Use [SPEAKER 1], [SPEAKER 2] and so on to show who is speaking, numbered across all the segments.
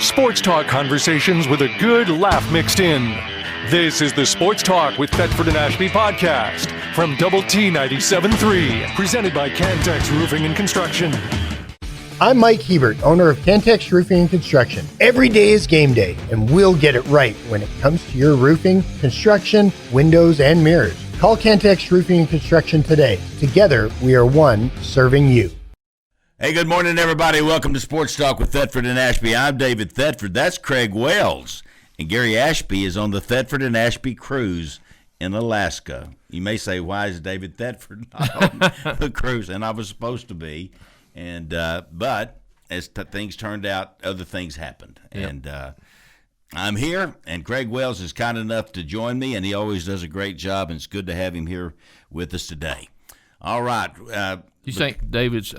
[SPEAKER 1] Sports talk conversations with a good laugh mixed in. This is the Sports Talk with Thetford and Ashby podcast from Double T 97.3, presented by Cantex Roofing and Construction.
[SPEAKER 2] I'm Mike Hebert, owner of Cantex Roofing and Construction. Every day is game day, and we'll get it right when it comes to your roofing, construction, windows, and mirrors. Call Cantex Roofing and Construction today. Together, we are one serving you.
[SPEAKER 3] Hey, good morning, everybody. Welcome to Sports Talk with Thetford and Ashby. I'm David Thetford. That's Craig Wells. And Gary Ashby is on the Thetford and Ashby cruise in Alaska. You may say, why is David Thetford not on the cruise? And I was supposed to be. And but as things turned out, other things happened. Yep. And I'm here, and Craig Wells is kind enough to join me, and he always does a great job, and it's good to have him here with us today. All right.
[SPEAKER 4] You think Gary's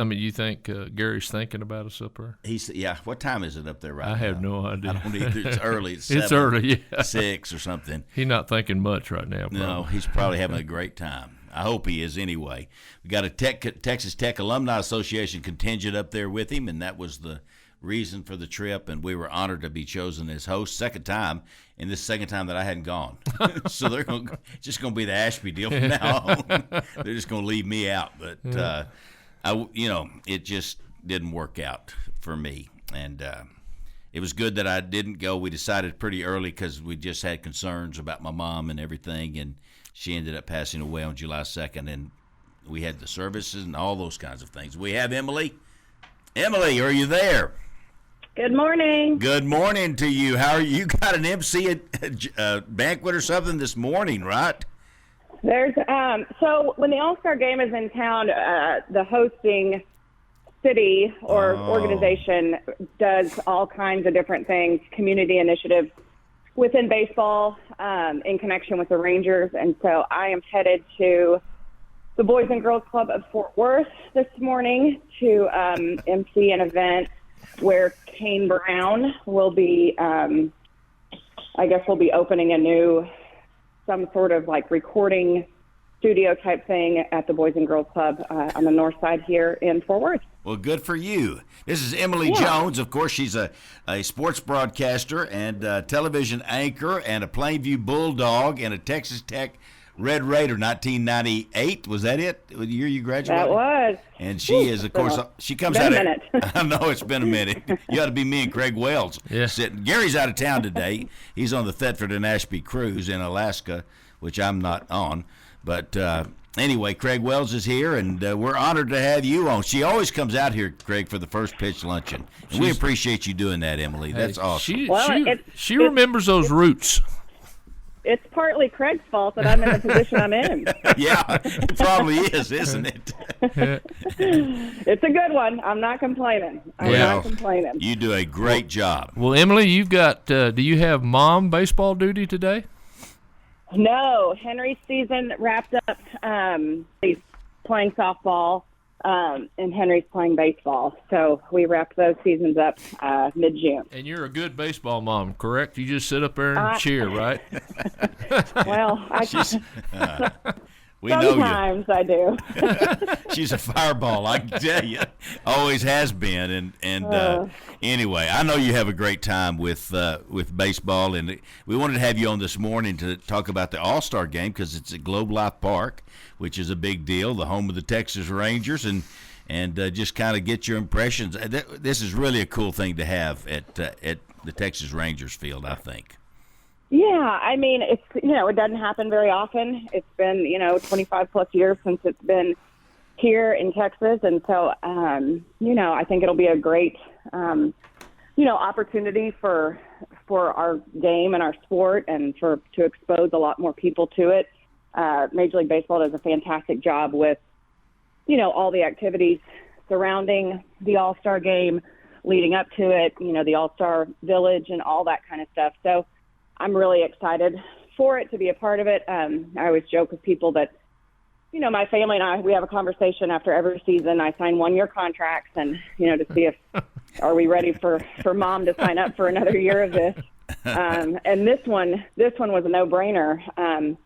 [SPEAKER 4] thinking about us up there?
[SPEAKER 3] Yeah. What time is it up there right now?
[SPEAKER 4] I have no idea.
[SPEAKER 3] I don't either. It's early. It's
[SPEAKER 4] 7,
[SPEAKER 3] early, yeah. 6 or something.
[SPEAKER 4] He's not thinking much right now. Probably.
[SPEAKER 3] No, he's probably having a great time. I hope he is anyway. We got a Texas Tech Alumni Association contingent up there with him, and that was the reason for the trip, and we were honored to be chosen as host. Second time, and this second time that I hadn't gone. So they're just going to be the Ashby deal from now on. They're just going to leave me out. But, it just didn't work out for me. And it was good that I didn't go. We decided pretty early because we just had concerns about my mom and everything, and she ended up passing away on July 2nd, and we had the services and all those kinds of things. We have Emily. Emily, are you there?
[SPEAKER 5] Good morning.
[SPEAKER 3] Good morning to you. How are you? You got an MC banquet or something this morning, right?
[SPEAKER 5] There's so when the All-Star Game is in town, the hosting city or organization does all kinds of different things, community initiatives within baseball in connection with the Rangers. And so I am headed to the Boys and Girls Club of Fort Worth this morning to MC an event where Kane Brown will be, we'll be opening some sort of like recording studio type thing at the Boys and Girls Club on the north side here in Fort Worth.
[SPEAKER 3] Well, good for you. This is Emily Jones. Of course, she's a sports broadcaster and television anchor and a Plainview Bulldog and a Texas Tech Red Raider, 1998. Was that it? The year you graduated?
[SPEAKER 5] That was.
[SPEAKER 3] And she is, of course, she comes out of. I know it's been a minute. You ought to be me and Craig Wells.
[SPEAKER 4] Yeah.
[SPEAKER 3] Sitting. Gary's out of town today. He's on the Thetford and Ashby cruise in Alaska, which I'm not on. But anyway, Craig Wells is here, and we're honored to have you on. She always comes out here, Craig, for the first pitch luncheon. And we appreciate you doing that, Emily. That's awesome.
[SPEAKER 4] She remembers those roots.
[SPEAKER 5] It's partly Craig's fault that I'm in the position I'm in.
[SPEAKER 3] Yeah, it probably is, isn't it?
[SPEAKER 5] It's a good one. I'm not complaining. I'm not complaining.
[SPEAKER 3] You do a great job.
[SPEAKER 4] Well, Emily, you've got, do you have mom baseball duty today?
[SPEAKER 5] No. Henry's season wrapped up. He's playing softball, and Henry's playing baseball. So we wrapped those seasons up mid-June.
[SPEAKER 4] And you're a good baseball mom, correct? You just sit up there and cheer, right?
[SPEAKER 5] Well,
[SPEAKER 3] we know you.
[SPEAKER 5] Sometimes I do.
[SPEAKER 3] She's a fireball, I can tell you. Always has been. And anyway, I know you have a great time with baseball, and we wanted to have you on this morning to talk about the All-Star Game because it's at Globe Life Park, which is a big deal, the home of the Texas Rangers, and just kind of get your impressions. This is really a cool thing to have at the Texas Rangers field, I think.
[SPEAKER 5] Yeah, I mean, it's it doesn't happen very often. It's been 25 plus years since it's been here in Texas, and so I think it'll be a great opportunity for our game and our sport, and to expose a lot more people to it. Major League Baseball does a fantastic job with all the activities surrounding the All-Star Game, leading up to it. The All-Star Village and all that kind of stuff. So I'm really excited for it to be a part of it. I always joke with people that, my family and we have a conversation after every season. I sign 1-year contracts and, to see if, are we ready for mom to sign up for another year of this? And this one was a no-brainer.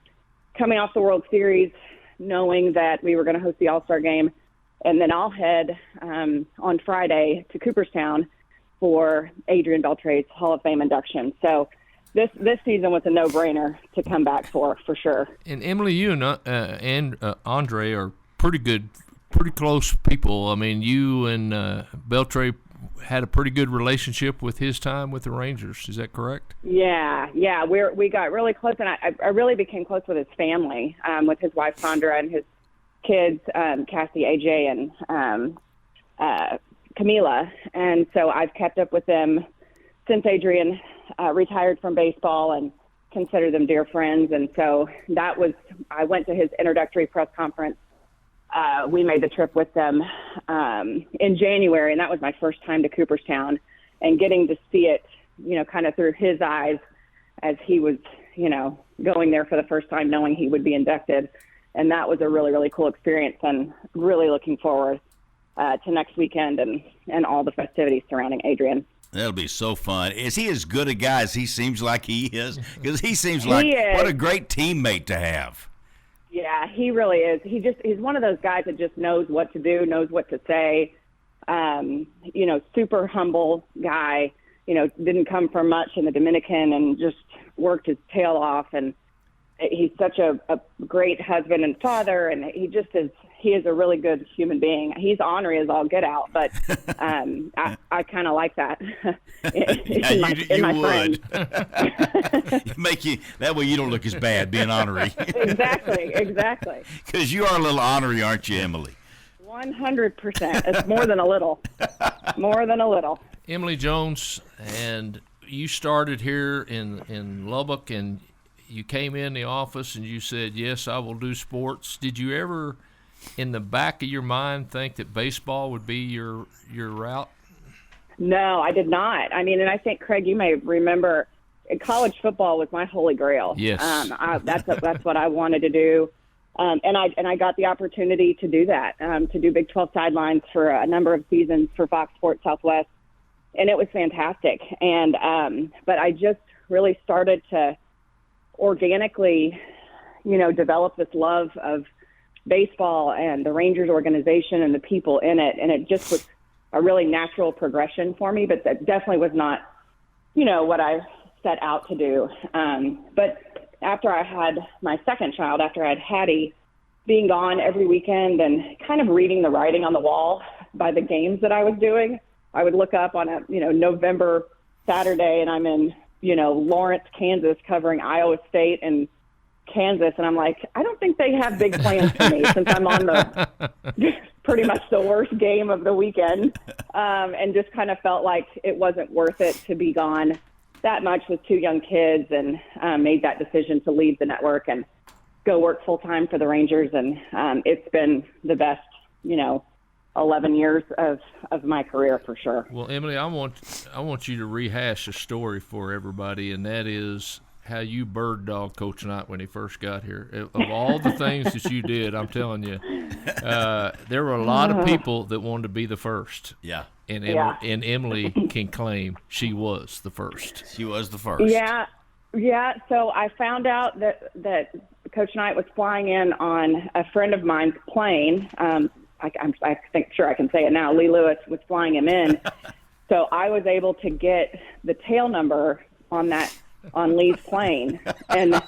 [SPEAKER 5] Coming off the World Series, knowing that we were going to host the All-Star Game, and then I'll head on Friday to Cooperstown for Adrian Beltre's Hall of Fame induction. So this season was a no-brainer to come back for sure.
[SPEAKER 4] And Emily, you and Andre are pretty close people. I mean, you and Beltre had a pretty good relationship with his time with the Rangers. Is that correct?
[SPEAKER 5] Yeah. We got really close, and I really became close with his family, with his wife Sandra and his kids, Cassie, AJ, and Camila. And so I've kept up with them since Adrian retired from baseball, and consider them dear friends. And so I went to his introductory press conference. We made the trip with them in January, and that was my first time to Cooperstown, and getting to see it, kind of through his eyes as he was, going there for the first time, knowing he would be inducted. And that was a really, really cool experience, and really looking forward to next weekend and all the festivities surrounding Adrian.
[SPEAKER 3] That'll be so fun. Is he as good a guy as he seems like he is? Because he seems like what a great teammate to have.
[SPEAKER 5] Yeah, he really is. He's one of those guys that just knows what to do, knows what to say. Super humble guy. Didn't come from much in the Dominican and just worked his tail off. And he's such a great husband and father, and he is a really good human being. He's ornery as all get out, but I kind of like that. in my friends.
[SPEAKER 3] Make you that way you don't look as bad being ornery.
[SPEAKER 5] Exactly.
[SPEAKER 3] Because you are a little ornery, aren't you, Emily?
[SPEAKER 5] 100%. It's more than a little.
[SPEAKER 4] Emily Jones, and you started here in Lubbock, and you came in the office and you said, yes, I will do sports. Did you ever, in the back of your mind, think that baseball would be your route?
[SPEAKER 5] No, I did not. I mean, and I think, Craig, you may remember, college football was my holy grail.
[SPEAKER 4] Yes.
[SPEAKER 5] That's what I wanted to do. And I got the opportunity to do that, to do Big 12 sidelines for a number of seasons for Fox Sports Southwest. And it was fantastic. And but I just really started to organically, develop this love of baseball and the Rangers organization and the people in it. And it just was a really natural progression for me, but that definitely was not, what I set out to do. But after I had my second child, after I had Hattie, being gone every weekend and kind of reading the writing on the wall by the games that I was doing, I would look up on a, November Saturday, and I'm in, Lawrence, Kansas, covering Iowa State and Kansas, and I'm like, I don't think they have big plans for me since I'm on the pretty much the worst game of the weekend, and just kind of felt like it wasn't worth it to be gone that much with two young kids, and made that decision to leave the network and go work full-time for the Rangers, and it's been the best, 11 years of my career for sure.
[SPEAKER 4] Well, Emily, I want you to rehash a story for everybody, and that is how you bird dog Coach Knight when he first got here. Of all the things that you did, I'm telling you, there were a lot of people that wanted to be the first.
[SPEAKER 3] Yeah.
[SPEAKER 4] And Emily can claim she was the first.
[SPEAKER 3] She was the first.
[SPEAKER 5] Yeah. So I found out that Coach Knight was flying in on a friend of mine's plane. I think sure I can say it now. Lee Lewis was flying him in, so I was able to get the tail number on Lee's plane, and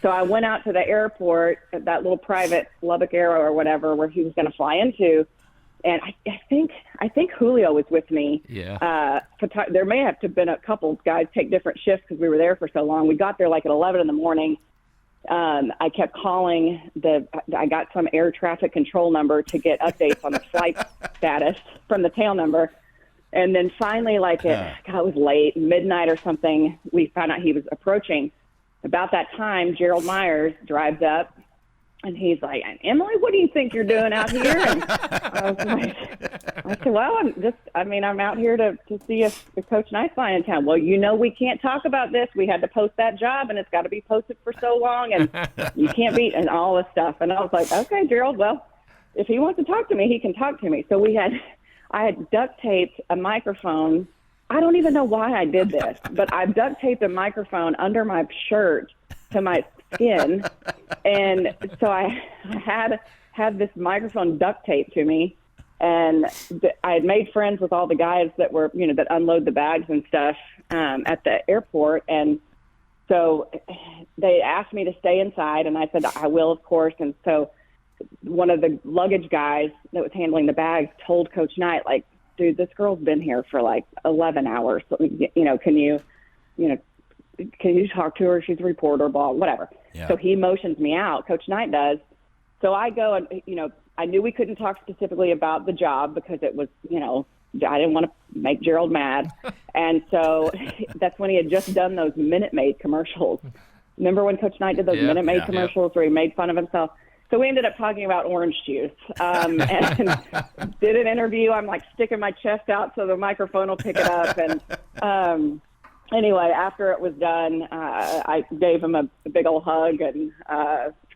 [SPEAKER 5] so I went out to the airport at that little private Lubbock Aero or whatever where he was going to fly into, and I think Julio was with me.
[SPEAKER 4] Yeah.
[SPEAKER 5] There may have to have been a couple guys take different shifts because we were there for so long. We got there like at 11 in the morning. I kept calling I got some air traffic control number to get updates on the flight status from the tail number. And then finally, it was late, midnight or something, we found out he was approaching. About that time, Gerald Myers drives up, and he's like, Emily, what do you think you're doing out here? And I said, well, I'm out here to see if Coach Knight's flying in town. Well, we can't talk about this. We had to post that job, and it's got to be posted for so long, and you can't beat, and all this stuff. And I was like, okay, Gerald, well, if he wants to talk to me, he can talk to me. So I had duct taped a microphone. I don't even know why I did this, but I duct taped a microphone under my shirt to my skin, and so I had this microphone duct taped to me, And I had made friends with all the guys that were, that unload the bags and stuff at the airport. And so they asked me to stay inside, and I said, I will, of course. And so one of the luggage guys that was handling the bags told Coach Knight, like, dude, this girl's been here for like 11 hours. So, can you talk to her? She's a reporter, blah, whatever.
[SPEAKER 3] Yeah.
[SPEAKER 5] So he motions me out. Coach Knight does. So I go and, I knew we couldn't talk specifically about the job because it was, I didn't want to make Gerald mad. And so that's when he had just done those Minute Maid commercials. Remember when Coach Knight did those Minute Maid commercials where he made fun of himself? So we ended up talking about orange juice and did an interview. I'm like sticking my chest out so the microphone will pick it up. And anyway, after it was done, I gave him a big old hug and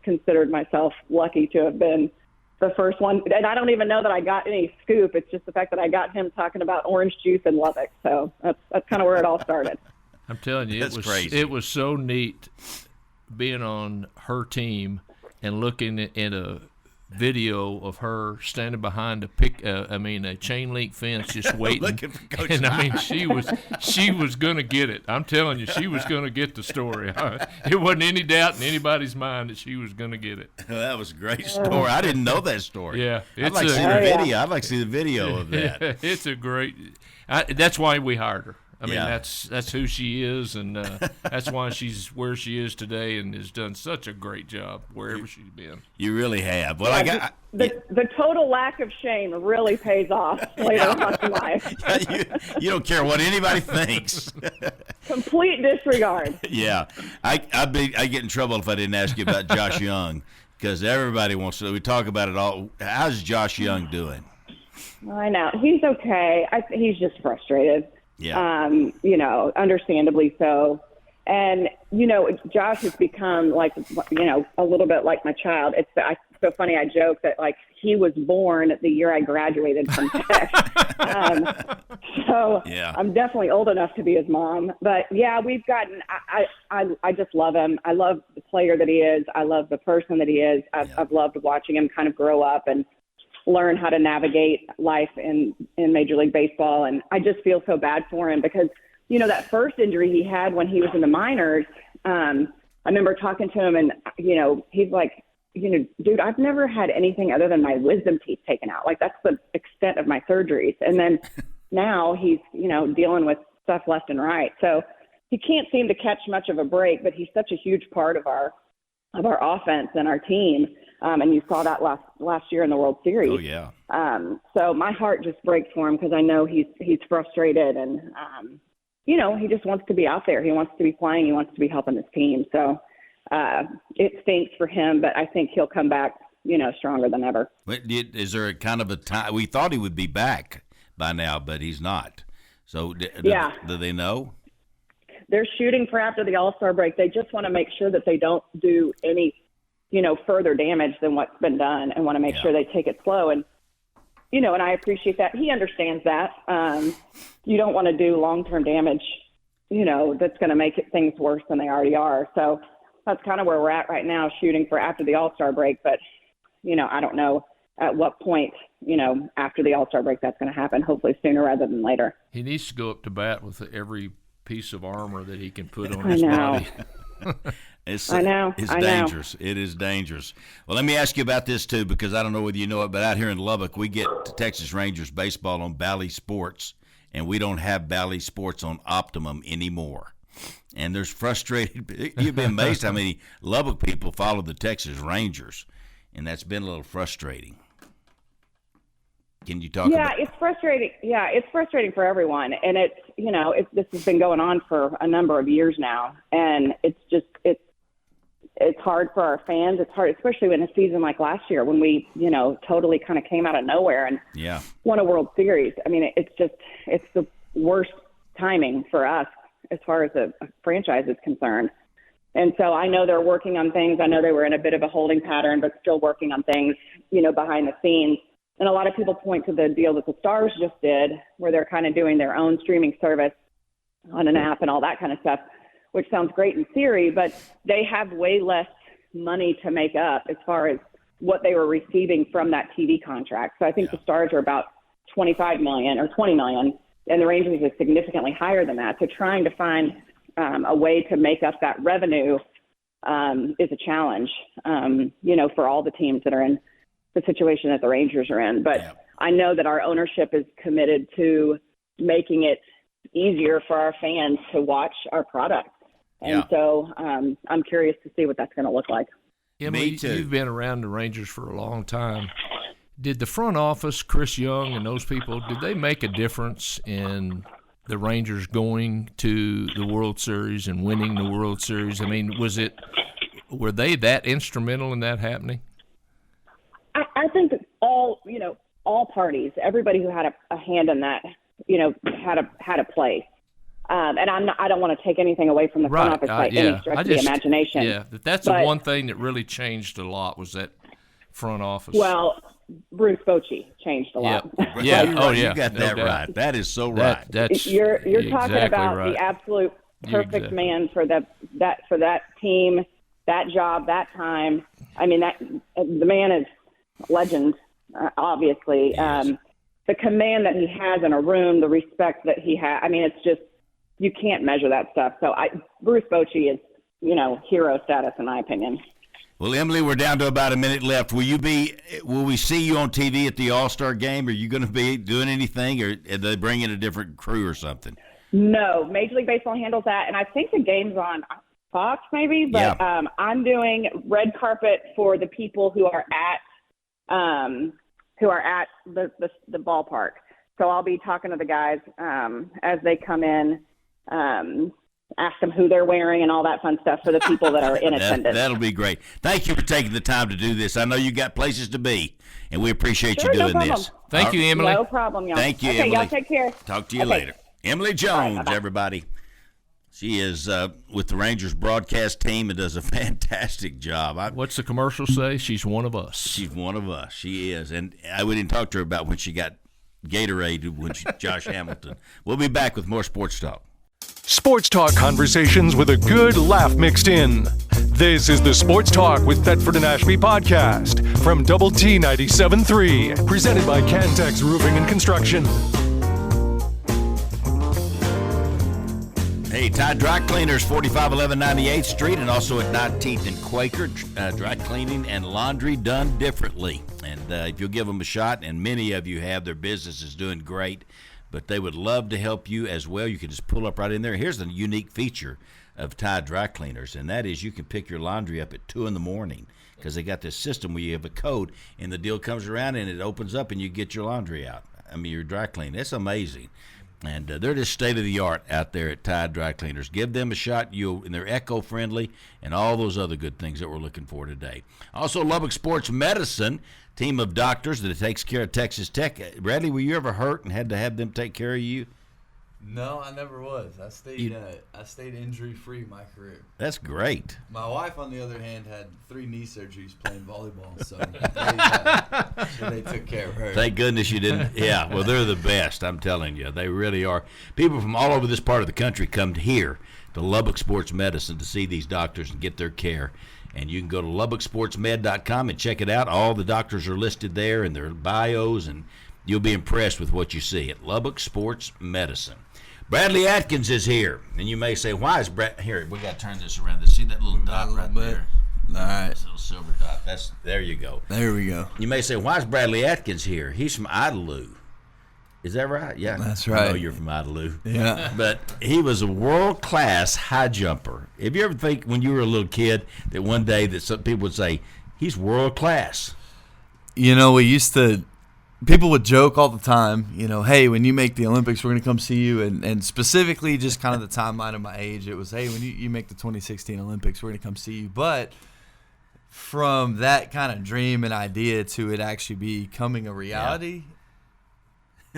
[SPEAKER 5] considered myself lucky to have been the first one. And I don't even know that I got any scoop. It's just the fact that I got him talking about orange juice in Lubbock. So that's kind of where it all started.
[SPEAKER 4] I'm telling you, it was so neat being on her team and looking at a video of her standing behind a chain link fence just waiting.
[SPEAKER 3] Looking for Coach
[SPEAKER 4] and I mean, she was going to get it. I'm telling you, she was going to get the story. It wasn't any doubt in anybody's mind that she was going to get it.
[SPEAKER 3] That was a great story. I didn't know that story.
[SPEAKER 4] Yeah.
[SPEAKER 3] I'd like to see the video. I'd like to see the video of that.
[SPEAKER 4] It's a great that's why we hired her. I mean, that's who she is, and that's why she's where she is today and has done such a great job wherever she's been.
[SPEAKER 3] You really have. Well,
[SPEAKER 5] the total lack of shame really pays off later on in life.
[SPEAKER 3] You don't care what anybody thinks.
[SPEAKER 5] Complete disregard.
[SPEAKER 3] Yeah. I get in trouble if I didn't ask you about Josh Young, because everybody wants to. We talk about it all. How's Josh Young doing?
[SPEAKER 5] I know. He's okay. He's just frustrated.
[SPEAKER 3] Yeah.
[SPEAKER 5] Understandably so. And, Josh has become like, a little bit like my child. It's so funny. I joke that like he was born the year I graduated from Tech. I'm definitely old enough to be his mom. But yeah, we've gotten, I just love him. I love the player that he is. I love the person that he is. I've loved watching him kind of grow up and learn how to navigate life in Major League Baseball. And I just feel so bad for him because, that first injury he had when he was in the minors, I remember talking to him and, he's like, dude, I've never had anything other than my wisdom teeth taken out. Like that's the extent of my surgeries. And then now he's, dealing with stuff left and right. So he can't seem to catch much of a break, but he's such a huge part of our offense and our team. And you saw that last year in the World Series.
[SPEAKER 3] Oh, yeah.
[SPEAKER 5] So my heart just breaks for him because I know he's frustrated and, he just wants to be out there. He wants to be playing. He wants to be helping his team. So it stinks for him, but I think he'll come back, stronger than ever.
[SPEAKER 3] Is there a kind of a time? We thought he would be back by now, but he's not. So do they know?
[SPEAKER 5] They're shooting for after the All-Star break. They just want to make sure that they don't do any further damage than what's been done and want to make sure they take it slow. And, and I appreciate that. He understands that. You don't want to do long-term damage, that's going to make things worse than they already are. So that's kind of where we're at right now, shooting for after the All-Star break. But, I don't know at what point, after the All-Star break that's going to happen, hopefully sooner rather than later.
[SPEAKER 4] He needs to go up to bat with every piece of armor that he can put on his body.
[SPEAKER 3] It's
[SPEAKER 5] dangerous.
[SPEAKER 3] Know. It is dangerous. Well, let me ask you about this, too, because I don't know whether you know it, but out here in Lubbock, we get Texas Rangers baseball on Bally Sports, and we don't have Bally Sports on Optimum anymore. And there's frustrated – you'd be amazed how many Lubbock people follow the Texas Rangers, and that's been a little frustrating. Can you talk about
[SPEAKER 5] it's frustrating. Yeah, it's frustrating for everyone. And it's, this has been going on for a number of years now. And it's hard for our fans. It's hard, especially in a season like last year when we, totally kind of came out of nowhere and won a World Series. I mean, it's the worst timing for us as far as a franchise is concerned. And so I know they're working on things. I know they were in a bit of a holding pattern, but still working on things, behind the scenes. And a lot of people point to the deal that the Stars just did, where they're kind of doing their own streaming service on an app and all that kind of stuff, which sounds great in theory, but they have way less money to make up as far as what they were receiving from that TV contract. So I think the Stars are about $25 million or $20 million, and the Rangers is significantly higher than that. So trying to find a way to make up that revenue is a challenge, for all the teams that are in the situation that the Rangers are in. But I know that our ownership is committed to making it easier for our fans to watch our product. And so I'm curious to see what that's going to look like.
[SPEAKER 4] Emily,
[SPEAKER 3] Me too.
[SPEAKER 4] You've been around the Rangers for a long time. Did the front office, Chris Young and those people, did they make a difference in the Rangers going to the World Series and winning the World Series? I mean, were they that instrumental in that happening?
[SPEAKER 5] I think that all parties, everybody who had a hand in that, had a place. And I don't want to take anything away from the front office by any stretch of the imagination.
[SPEAKER 4] Yeah, that's the one thing that really changed a lot was that front office.
[SPEAKER 5] Well, Bruce Bochy changed a lot.
[SPEAKER 3] Yeah. You got that right. That is so right.
[SPEAKER 5] You're talking about the absolute perfect man for that team, that job, that time. I mean, the man is a legend, obviously. The command that he has in a room, the respect that he has. I mean, it's just, you can't measure that stuff. So Bruce Bochy is, hero status in my opinion.
[SPEAKER 3] Well, Emily, we're down to about a minute left. Will we see you on TV at the All-Star game? Are you going to be doing anything, or are they bring in a different crew or something?
[SPEAKER 5] No, Major League Baseball handles that, and I think the game's on Fox maybe, but I'm doing red carpet for the people who are at the ballpark. So I'll be talking to the guys as they come in, ask them who they're wearing and all that fun stuff for the people that are in attendance.
[SPEAKER 3] That'll be great. Thank you for taking the time to do this. I know you got places to be, and we appreciate you doing this.
[SPEAKER 4] Thank you, Emily.
[SPEAKER 5] No problem, y'all.
[SPEAKER 3] Thank you,
[SPEAKER 5] okay,
[SPEAKER 3] Emily.
[SPEAKER 5] Y'all take care.
[SPEAKER 3] Talk to you later. Emily Jones,
[SPEAKER 5] bye-bye.
[SPEAKER 3] everybody. She is with the Rangers broadcast team and does a fantastic job.
[SPEAKER 4] What's the commercial say? She's one of us.
[SPEAKER 3] She's one of us. She is. And we didn't talk to her about when she got Gatorade when Josh Hamilton. We'll be back with more Sports Talk.
[SPEAKER 1] Sports Talk conversations with a good laugh mixed in. This is the Sports Talk with Thetford and Ashby podcast from Double T 97.3, presented by Cantex Roofing and Construction.
[SPEAKER 3] Hey, Tide Dry Cleaners, 4511 98th Street, and also at 19th and Quaker. Dry cleaning and laundry done differently. And if you'll give them a shot, and many of you have, their business is doing great, but they would love to help you as well. You can just pull up right in there. Here's the unique feature of Tide Dry Cleaners, and that is you can pick your laundry up at 2 in the morning because they got this system where you have a code, and the deal comes around, and it opens up, and you get your laundry out. I mean, your dry clean. It's amazing. And they're just state-of-the-art out there at Tide Dry Cleaners. Give them a shot. And they're eco-friendly and all those other good things that we're looking for today. Also, Lubbock Sports Medicine, team of doctors that takes care of Texas Tech. Bradley, were you ever hurt and had to have them take care of you?
[SPEAKER 6] No, I never was. I stayed injury-free my career.
[SPEAKER 3] That's great.
[SPEAKER 6] My wife, on the other hand, had 3 knee surgeries playing volleyball, so they took care of her.
[SPEAKER 3] Thank goodness you didn't. Yeah, well, they're the best, I'm telling you. They really are. People from all over this part of the country come here to Lubbock Sports Medicine to see these doctors and get their care. And you can go to LubbockSportsMed.com and check it out. All the doctors are listed there and their bios, and you'll be impressed with what you see at Lubbock Sports Medicine. Bradley Atkins is here, and you may say, why is here, we got to turn this around. See that little dot right there?
[SPEAKER 6] All right.
[SPEAKER 3] This little silver dot. There you go.
[SPEAKER 6] There we go.
[SPEAKER 3] You may say, why is Bradley Atkins here? He's from Idalou. Is that right? Yeah.
[SPEAKER 6] That's right.
[SPEAKER 3] I know you're from Idalou.
[SPEAKER 6] Yeah.
[SPEAKER 3] But he was a world-class high jumper. If you ever think when you were a little kid that one day that some people would say, he's world-class?
[SPEAKER 6] People would joke all the time, hey, when you make the Olympics, we're going to come see you. And specifically just kind of the timeline of my age, it was, hey, when you make the 2016 Olympics, we're going to come see you. But from that kind of dream and idea to it actually becoming a reality,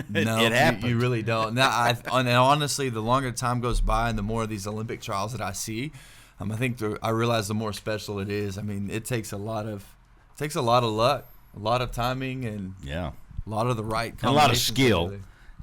[SPEAKER 6] no,
[SPEAKER 3] it happened.
[SPEAKER 6] You really don't. Now, and honestly, the longer time goes by and the more of these Olympic trials that I see, I think I realize the more special it is. I mean, it takes a lot of luck, a lot of timing, and
[SPEAKER 3] yeah.
[SPEAKER 6] A lot of the right
[SPEAKER 3] a lot of skill.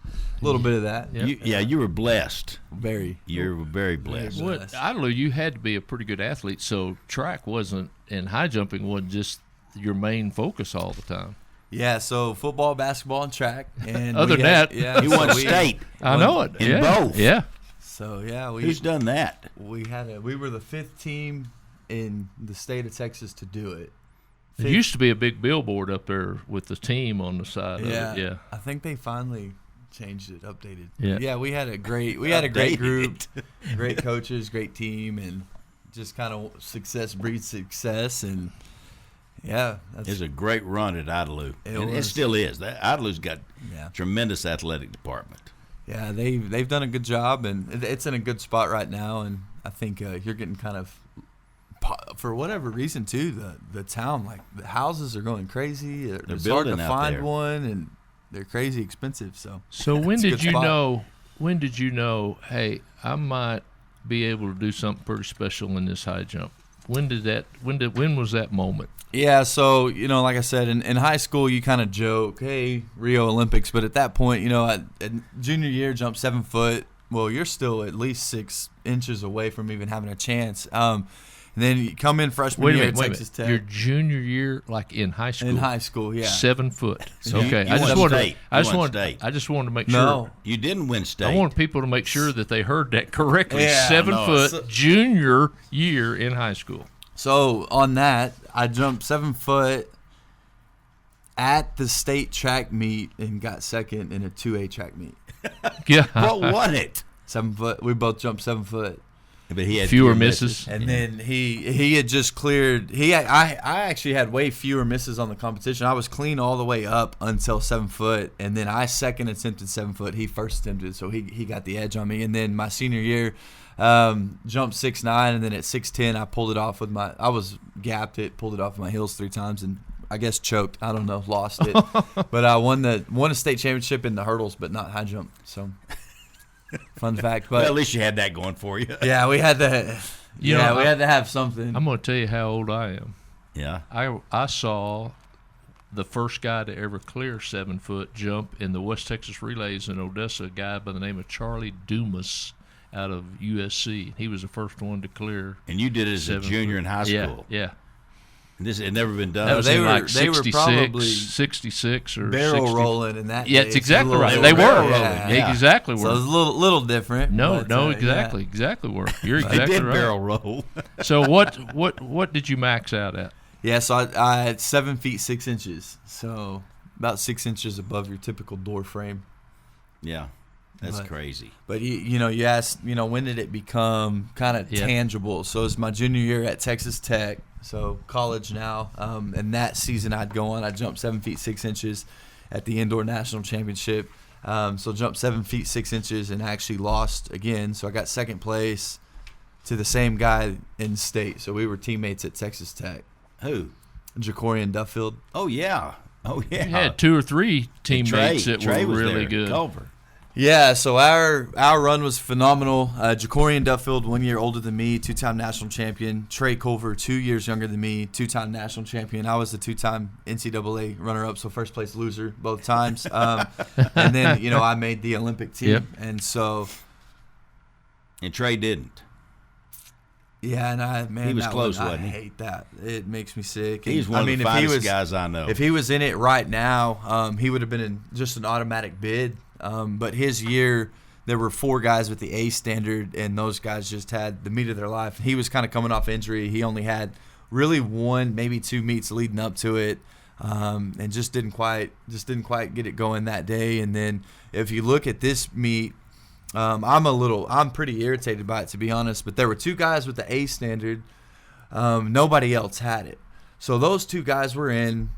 [SPEAKER 6] A little bit of that.
[SPEAKER 3] You were blessed.
[SPEAKER 6] Very.
[SPEAKER 3] You were very blessed.
[SPEAKER 4] I don't know. You had to be a pretty good athlete, so track wasn't, and high jumping wasn't just your main focus all the time.
[SPEAKER 6] Yeah, so football, basketball, and track. And
[SPEAKER 4] Other than that,
[SPEAKER 3] he won state.
[SPEAKER 4] I know it.
[SPEAKER 3] In both.
[SPEAKER 4] Yeah.
[SPEAKER 6] So yeah,
[SPEAKER 3] Who's done that?
[SPEAKER 6] We were the 5th team in the state of Texas to do it.
[SPEAKER 4] There used to be a big billboard up there with the team on the side of it. Yeah.
[SPEAKER 6] I think they finally changed it, updated.
[SPEAKER 4] Yeah.
[SPEAKER 6] We had a great group, great coaches, great team, and just kind of success breeds success. And yeah,
[SPEAKER 3] it was a great run at Idalou. It
[SPEAKER 6] was.
[SPEAKER 3] still is. Idalou's got tremendous athletic department.
[SPEAKER 6] Yeah, they've done a good job, and it's in a good spot right now. And I think you're getting kind of, for whatever reason too, the town, like the houses are going crazy. It's hard to find one, and they're crazy expensive. So
[SPEAKER 4] when did you know? When did you know? Hey, I might be able to do something pretty special in this high jump. When was that moment?
[SPEAKER 6] Yeah, so, like I said, in high school, you kind of joke, hey, Rio Olympics. But at that point, at junior year, jump 7 foot. Well, you're still at least 6 inches away from even having a chance. And then you come in freshman year at Texas Tech.
[SPEAKER 4] Your junior year, like in high school?
[SPEAKER 6] In high school, yeah.
[SPEAKER 4] 7 foot.
[SPEAKER 3] So
[SPEAKER 4] okay,
[SPEAKER 3] I just
[SPEAKER 4] wanted to make sure.
[SPEAKER 6] No,
[SPEAKER 3] you didn't win state.
[SPEAKER 4] I want people to make sure that they heard that correctly.
[SPEAKER 6] Yeah,
[SPEAKER 4] 7 foot, junior year in high school.
[SPEAKER 6] So on that, I jumped 7 foot at the state track meet and got second in a 2A track meet.
[SPEAKER 4] Yeah.
[SPEAKER 3] What won it?
[SPEAKER 6] 7 foot. We both jumped 7 foot.
[SPEAKER 3] But he had
[SPEAKER 4] fewer misses.
[SPEAKER 6] And then he had just cleared. I actually had way fewer misses on the competition. I was clean all the way up until 7 foot, and then I second attempted 7 foot. He first attempted, so he got the edge on me. And then my senior year, jumped 6'9", and then at 6'10", I pulled it off with I was gapped it, pulled it off with my heels 3 times, and I guess choked. I don't know, lost it. But I won a state championship in the hurdles, but not high jump. So. Fun fact, but
[SPEAKER 3] well, at least you had that going for you.
[SPEAKER 6] Yeah, we had to. We had to have something.
[SPEAKER 4] I'm going to tell you how old I am.
[SPEAKER 3] Yeah,
[SPEAKER 4] I saw the first guy to ever clear 7 foot jump in the West Texas Relays in Odessa. A guy by the name of Charlie Dumas out of USC. He was the first one to clear.
[SPEAKER 3] And you did it as a junior in high school.
[SPEAKER 4] Yeah.
[SPEAKER 3] This had never been done.
[SPEAKER 4] That was in like
[SPEAKER 6] they
[SPEAKER 4] 66,
[SPEAKER 6] were probably
[SPEAKER 4] 66 or
[SPEAKER 6] barrel
[SPEAKER 4] 60.
[SPEAKER 6] rolling in that.
[SPEAKER 4] Yeah,
[SPEAKER 6] day.
[SPEAKER 4] it's exactly right.
[SPEAKER 3] They were barrel
[SPEAKER 4] rolling.
[SPEAKER 3] rolling. Yeah.
[SPEAKER 4] Exactly were.
[SPEAKER 6] So it was a little different.
[SPEAKER 4] Exactly were. You're exactly
[SPEAKER 3] they did
[SPEAKER 4] right.
[SPEAKER 3] barrel roll.
[SPEAKER 4] So what did you max out at?
[SPEAKER 6] Yeah, so I had 7 feet 6 inches. So about 6 inches above your typical door frame.
[SPEAKER 3] Yeah. That's crazy.
[SPEAKER 6] But you asked, when did it become kind of tangible? So it's my junior year at Texas Tech, so college now. And that season I'd go on. I jumped 7 feet 6 inches at the indoor national championship. So jumped 7 feet 6 inches and actually lost again. So I got second place to the same guy in state. So we were teammates at Texas Tech.
[SPEAKER 3] Who?
[SPEAKER 6] Jacorian Duffield.
[SPEAKER 3] Oh yeah.
[SPEAKER 4] You had 2 or 3 teammates that
[SPEAKER 3] Trey
[SPEAKER 4] were
[SPEAKER 3] was
[SPEAKER 4] really
[SPEAKER 3] there.
[SPEAKER 4] good.
[SPEAKER 3] Culver.
[SPEAKER 6] Yeah, so our run was phenomenal. Jacorian Duffield, 1 year older than me, 2-time national champion. Trey Culver, 2 years younger than me, 2-time national champion. I was the 2-time NCAA runner-up, so first place loser both times. And then, I made the Olympic team.
[SPEAKER 4] Yep.
[SPEAKER 6] And so.
[SPEAKER 3] And Trey didn't.
[SPEAKER 6] Yeah, and
[SPEAKER 3] he was close, wasn't he?
[SPEAKER 6] I hate that. It makes me sick.
[SPEAKER 3] He's one of the finest guys I know.
[SPEAKER 6] If he was in it right now, he would have been in just an automatic bid. But his year, there were 4 guys with the A standard, and those guys just had the meat of their life. He was kind of coming off injury. He only had really 1, maybe 2 meets leading up to it, and just didn't quite get it going that day. And then if you look at this meet, I'm pretty irritated by it, to be honest. But there were 2 guys with the A standard. Nobody else had it. So those 2 guys were in.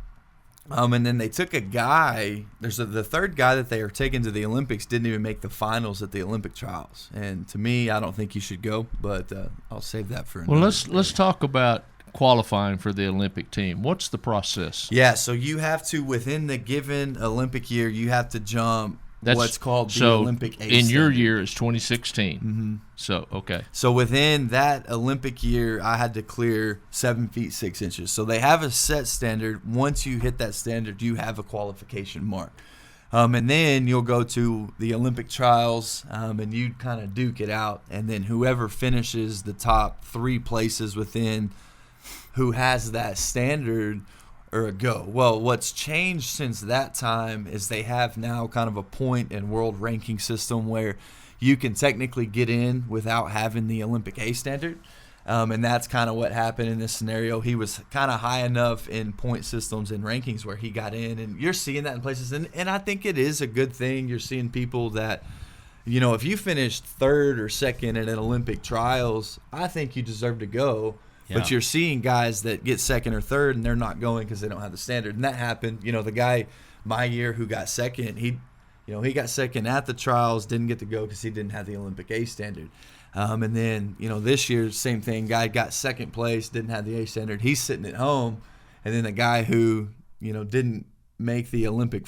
[SPEAKER 6] And then they took a guy. The third guy that they are taking to the Olympics didn't even make the finals at the Olympic trials. And to me, I don't think he should go. But I'll save that for another.
[SPEAKER 4] Well, let's talk about qualifying for the Olympic team. What's the process?
[SPEAKER 6] Yeah, so you have to, within the given Olympic year, you have to jump what's called the Olympic A
[SPEAKER 4] in
[SPEAKER 6] standard.
[SPEAKER 4] your year is 2016.
[SPEAKER 6] Mm-hmm.
[SPEAKER 4] So, okay.
[SPEAKER 6] So within that Olympic year, I had to clear 7 feet 6 inches. So they have a set standard. Once you hit that standard, you have a qualification mark. And then you'll go to the Olympic trials, and you kind of duke it out. And then whoever finishes the top 3 places within who has that standard or a go. Well, what's changed since that time is they have now kind of a point and world ranking system where you can technically get in without having the Olympic A standard. And that's kind of what happened in this scenario. He was kind of high enough in point systems and rankings where he got in. And you're seeing that in places. And I think it is a good thing. You're seeing people that, if you finished third or second at an Olympic trials, I think you deserve to go. Yeah. But you're seeing guys that get second or third and they're not going because they don't have the standard. And that happened. The guy my year who got second, he got second at the trials, didn't get to go because he didn't have the Olympic A standard. And then, this year, same thing. Guy got second place, didn't have the A standard. He's sitting at home. And then the guy who, didn't make the Olympic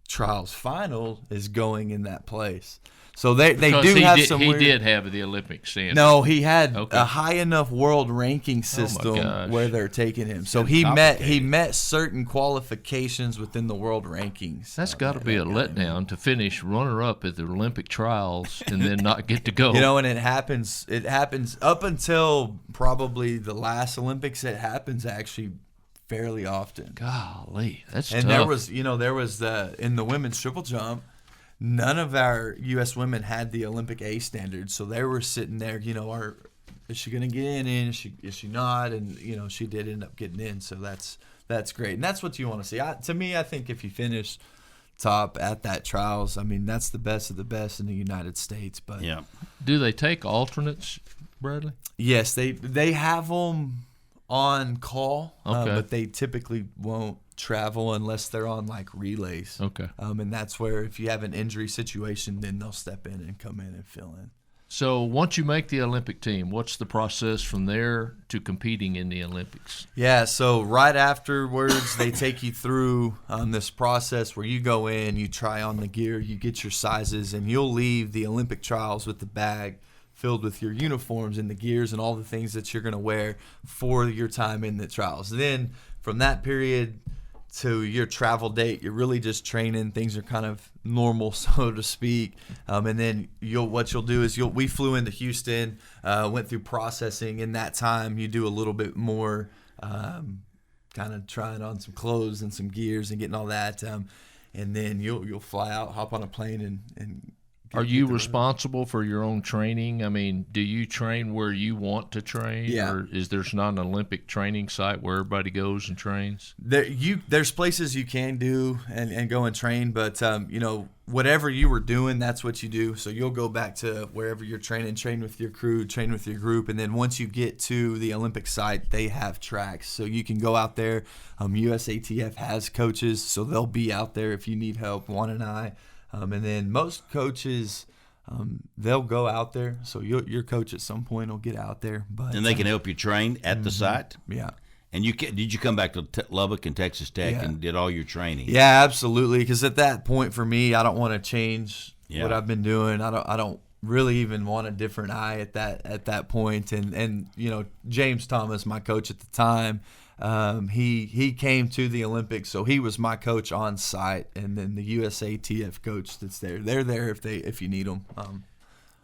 [SPEAKER 6] trials final is going in that place. So they do have some.
[SPEAKER 4] He did have the Olympic standard.
[SPEAKER 6] No, he had a high enough world ranking system where they're taking him. So he met certain qualifications within the world rankings.
[SPEAKER 4] That's got to be a letdown to finish runner up at the Olympic trials and then not get to go.
[SPEAKER 6] And it happens up until probably the last Olympics. It happens actually fairly often.
[SPEAKER 4] Golly, that's tough.
[SPEAKER 6] And there was in the women's triple jump. None of our U.S. women had the Olympic A standard, so they were sitting there. Is she going to get in? Is she not? And she did end up getting in, so that's great, and that's what you want to see. To me, I think if you finish top at that trials, that's the best of the best in the United States. But
[SPEAKER 3] yeah,
[SPEAKER 4] do they take alternates, Bradley?
[SPEAKER 6] Yes, they have them on call, but they typically won't travel unless they're on like relays.
[SPEAKER 4] Okay.
[SPEAKER 6] And that's where if you have an injury situation, then they'll step in and come in and fill in.
[SPEAKER 4] So once you make the Olympic team, what's the process from there to competing in the Olympics?
[SPEAKER 6] Yeah, so right afterwards, they take you through this process where you go in, you try on the gear, you get your sizes, and you'll leave the Olympic trials with the bag filled with your uniforms and the gears and all the things that you're going to wear for your time in the trials. Then from that period to your travel date, you're really just training. Things are kind of normal, so to speak. And then what you'll do is we flew into Houston, went through processing. In that time, you do a little bit more kind of trying on some clothes and some gears and getting all that. And then you'll fly out, hop on a plane, and
[SPEAKER 4] are you responsible for your own training? Do you train where you want to train?
[SPEAKER 6] Yeah.
[SPEAKER 4] Or there's not an Olympic training site where everybody goes and trains?
[SPEAKER 6] There's places you can do and go and train, but whatever you were doing, that's what you do. So you'll go back to wherever you're training, train with your crew, train with your group, and then once you get to the Olympic site, they have tracks. So you can go out there. USATF has coaches, so they'll be out there if you need help, Juan and I. And then most coaches, they'll go out there. So your coach at some point will get out there. And
[SPEAKER 3] they can help you train at the site?
[SPEAKER 6] Yeah.
[SPEAKER 3] And did you come back to Lubbock and Texas Tech and did all your training?
[SPEAKER 6] Yeah, absolutely. Because at that point for me, I don't want to change what I've been doing. I don't really even want a different eye at that point. And James Thomas, my coach at the time, he came to the Olympics, so he was my coach on site, and then the USATF coach that's there. They're there if you need them.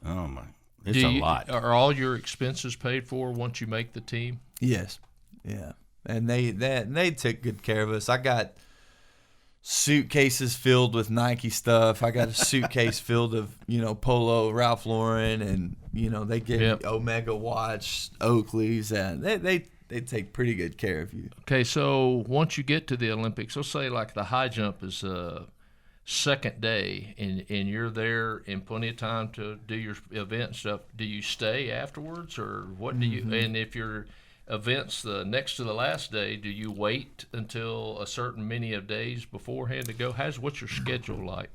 [SPEAKER 3] Oh my, it's a lot.
[SPEAKER 4] Are all your expenses paid for once you make the team?
[SPEAKER 6] Yes, yeah, and they take good care of us. I got suitcases filled with Nike stuff. I got a suitcase filled of Polo, Ralph Lauren, and they get Omega watch, Oakley's, and they take pretty good care of you.
[SPEAKER 4] Okay, so once you get to the Olympics, let's say like the high jump is second day, and you're there in plenty of time to do your event and stuff. Do you stay afterwards, or what do you? And if your event's the next to the last day, do you wait until a certain many of days beforehand to go? What's your schedule like?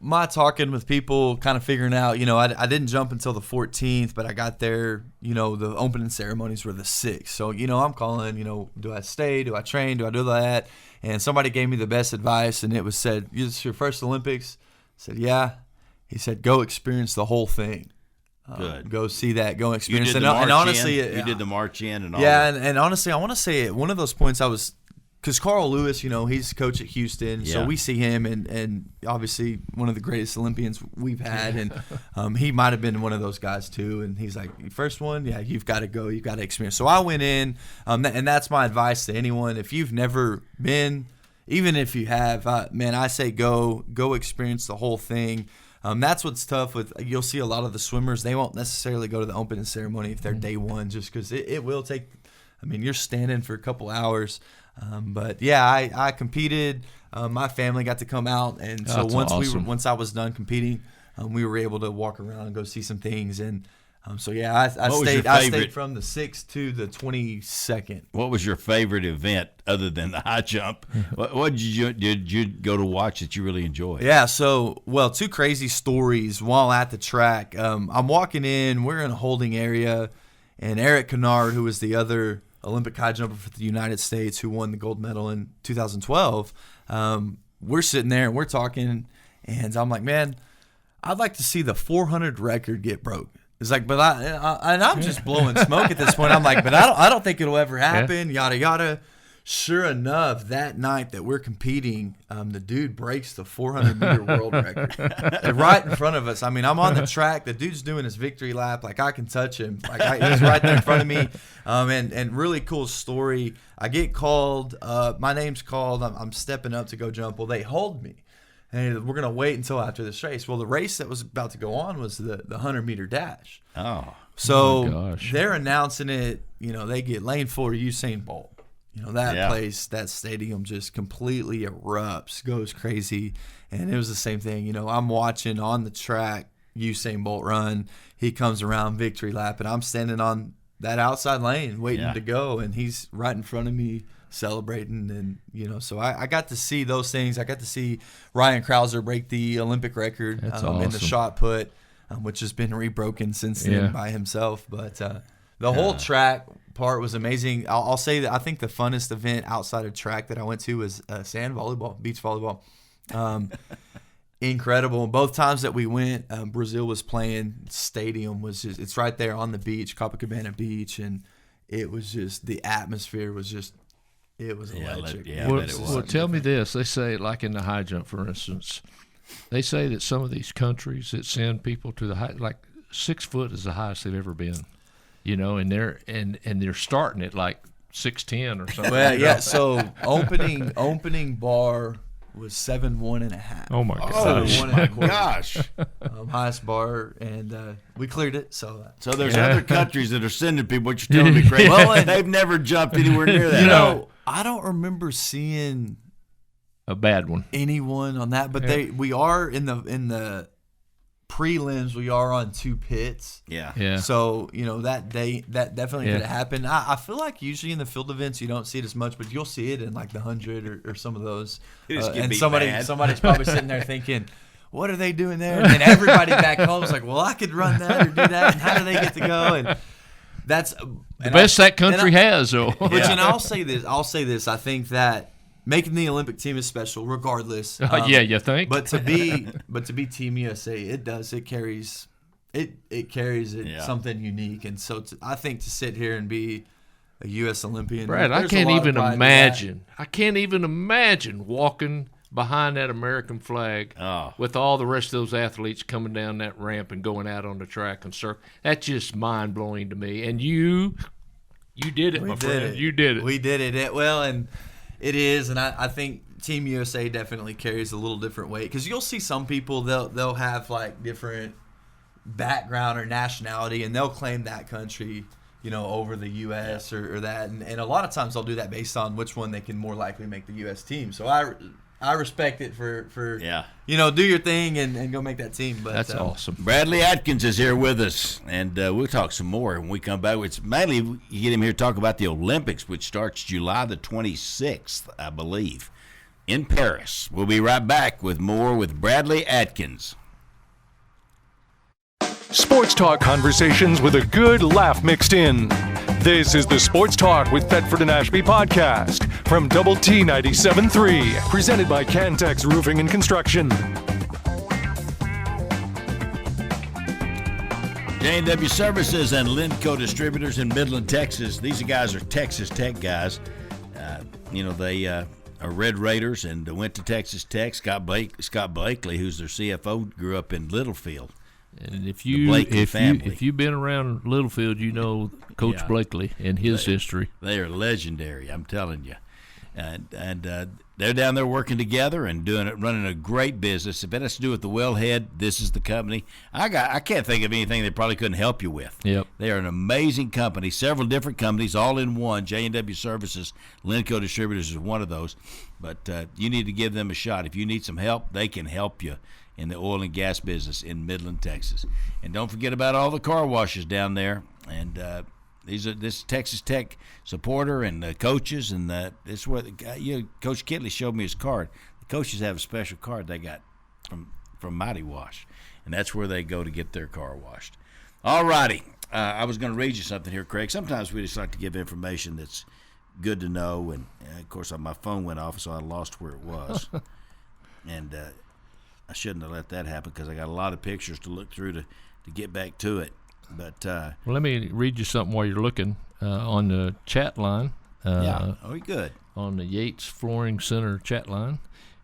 [SPEAKER 6] My talking with people, kind of figuring out, I didn't jump until the 14th, but I got there, the opening ceremonies were the 6th. So, I'm calling, do I stay? Do I train? Do I do that? And somebody gave me the best advice, and it was said, "Is this your first Olympics?" I said, "Yeah." He said, "Go experience the whole thing."
[SPEAKER 3] Good.
[SPEAKER 6] Go see that. Go experience
[SPEAKER 3] it.
[SPEAKER 6] And honestly,
[SPEAKER 3] you did the march in and all.
[SPEAKER 6] Yeah,
[SPEAKER 3] that.
[SPEAKER 6] and honestly, I want to say at one of those points I was because Carl Lewis, he's coach at Houston, so
[SPEAKER 3] Yeah.
[SPEAKER 6] we see him, and obviously one of the greatest Olympians we've had, and he might have been one of those guys too. And he's like, first one, yeah, you've got to go, you've got to experience. So I went in, and that's my advice to anyone. If you've never been, even if you have, I say go experience the whole thing. That's what's tough with. You'll see a lot of the swimmers, they won't necessarily go to the opening ceremony if they're day one, just because it will take. You're standing for a couple hours. But yeah, I competed. My family got to come out, and so once I was done competing, we were able to walk around and go see some things. And so yeah, I stayed from the 6th to the 22nd.
[SPEAKER 3] What was your favorite event other than the high jump? What did you go to watch that you really enjoyed?
[SPEAKER 6] Yeah, so two crazy stories while at the track. I'm walking in, we're in a holding area, and Eric Kennard, who was the other Olympic high jumper for the United States who won the gold medal in 2012, we're sitting there and we're talking, and I'm like, man, I'd like to see the 400 record get broke. It's like, but I'm just blowing smoke at this point. I'm like, but I don't think it'll ever happen. Yada yada. Sure enough, that night that we're competing, the dude breaks the 400-meter world record right in front of us. I'm on the track. The dude's doing his victory lap. Like, I can touch him. Like, he's right there in front of me. And really cool story. I get called. My name's called. I'm stepping up to go jump. Well, they hold me. And we're going to wait until after this race. Well, the race that was about to go on was the 100-meter dash.
[SPEAKER 3] Oh.
[SPEAKER 6] So they're announcing it. They get lane 4 Usain Bolt. That place, that stadium just completely erupts, goes crazy. And it was the same thing. I'm watching on the track Usain Bolt run. He comes around victory lap, and I'm standing on that outside lane waiting to go, and he's right in front of me celebrating. And, so I got to see those things. I got to see Ryan Krauser break the Olympic record in the shot put, which has been rebroken since then by himself. But the whole track part was amazing. I'll say that I think the funnest event outside of track that I went to was sand volleyball, beach volleyball. Incredible. Both times that we went, Brazil was playing. Stadium was it's right there on the beach, Copacabana Beach, and it was just, the atmosphere was just, it was electric.
[SPEAKER 4] Well, tell me this. They say, like in the high jump, for instance, they say that some of these countries that send people to the high, like 6 foot is the highest they've ever been. And they're starting at like 6'10" or something.
[SPEAKER 6] Well, yeah. So opening bar was 7'1.5".
[SPEAKER 4] Oh my gosh!
[SPEAKER 6] 7'1.25".
[SPEAKER 3] Gosh.
[SPEAKER 6] Highest bar, and we cleared it. So
[SPEAKER 3] there's other countries that are sending people. What you're telling me, Craig? Well, they've never jumped anywhere near that.
[SPEAKER 6] I don't remember seeing
[SPEAKER 4] a bad one.
[SPEAKER 6] Anyone on that, but we are in the prelims, we are on 2 pits.
[SPEAKER 3] Yeah.
[SPEAKER 6] So, that definitely could have happened. I feel like usually in the field events you don't see it as much, but you'll see it in like the 100 or some of those. And somebody's probably sitting there thinking, what are they doing there? And then everybody back home is like, well, I could run that or do that, and how do they get to go? And that's
[SPEAKER 4] the best that country has, though.
[SPEAKER 6] But I'll say this. I think that making the Olympic team is special, regardless.
[SPEAKER 4] You think?
[SPEAKER 6] But to be Team USA, it carries something unique. And so I think to sit here and be a U.S. Olympian,
[SPEAKER 4] Brad, I can't even imagine. I can't even imagine walking behind that American flag with all the rest of those athletes coming down that ramp and going out on the track and circle. That's just mind blowing to me. And you did it, my friend. You did it.
[SPEAKER 6] We did it. And it is, and I think Team USA definitely carries a little different weight, because you'll see some people, they'll have like different background or nationality, and they'll claim that country, over the U.S. or that, and a lot of times they'll do that based on which one they can more likely make the U.S. team. So I respect it for do your thing and go make that team. But
[SPEAKER 4] that's awesome.
[SPEAKER 3] Bradley Atkins is here with us, and we'll talk some more when we come back. It's mainly you get him here to talk about the Olympics, which starts July the 26th, I believe, in Paris. We'll be right back with more with Bradley Atkins.
[SPEAKER 1] Sports talk conversations with a good laugh mixed in. This is the Sports Talk with Thetford and Ashby podcast from Double T 97.3, presented by Cantex Roofing and Construction.
[SPEAKER 3] J&W Services and Linco Distributors in Midland, Texas. These guys are Texas Tech guys. they are Red Raiders and went to Texas Tech. Scott Blakely, who's their CFO, grew up in Littlefield.
[SPEAKER 4] And if you've been around Littlefield, you know Coach Blakely and his history.
[SPEAKER 3] They are legendary, I'm telling you. And they're down there working together and running a great business. If it has to do with the wellhead, this is the company. I can't think of anything they probably couldn't help you with.
[SPEAKER 4] Yep.
[SPEAKER 3] They are an amazing company, several different companies, all in one. J&W Services, Lenco Distributors is one of those. But you need to give them a shot. If you need some help, they can help you in the oil and gas business in Midland, Texas. And don't forget about all the car washes down there. And this Texas Tech supporter and coaches, and this is where Coach Kitley showed me his card. The coaches have a special card they got from Mighty Wash, and that's where they go to get their car washed. All righty. I was going to read you something here, Craig. Sometimes we just like to give information that's good to know, and of course my phone went off, so I lost where it was. And I shouldn't have let that happen because I got a lot of pictures to look through to get back to it. But
[SPEAKER 4] well, let me read you something while you're looking on the chat line.
[SPEAKER 3] Good.
[SPEAKER 4] On the Yates Flooring Center chat line.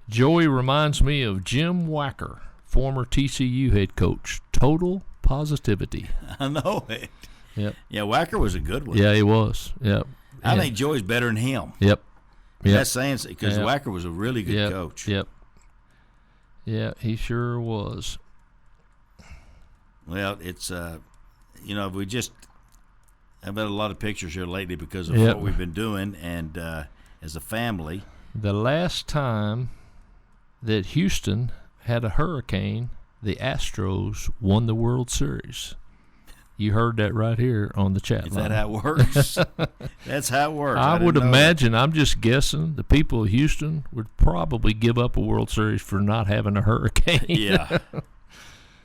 [SPEAKER 4] Joey reminds me of Jim Wacker, former TCU head coach. Total positivity.
[SPEAKER 3] I know it.
[SPEAKER 4] Yep.
[SPEAKER 3] Yeah, Wacker was a good one.
[SPEAKER 4] Yeah, he was. Yep.
[SPEAKER 3] I think Joey's better than him.
[SPEAKER 4] Yep.
[SPEAKER 3] That's saying because Wacker was a really good coach.
[SPEAKER 4] Yep. Yeah, he sure was.
[SPEAKER 3] Well, it's we just have had a lot of pictures here lately because of what we've been doing, and as a family.
[SPEAKER 4] The last time that Houston had a hurricane, the Astros won the World Series. You heard that right here on the chat line.
[SPEAKER 3] Is that how it works? That's how it works.
[SPEAKER 4] I would imagine, I'm just guessing, the people of Houston would probably give up a World Series for not having a hurricane.
[SPEAKER 3] Yeah.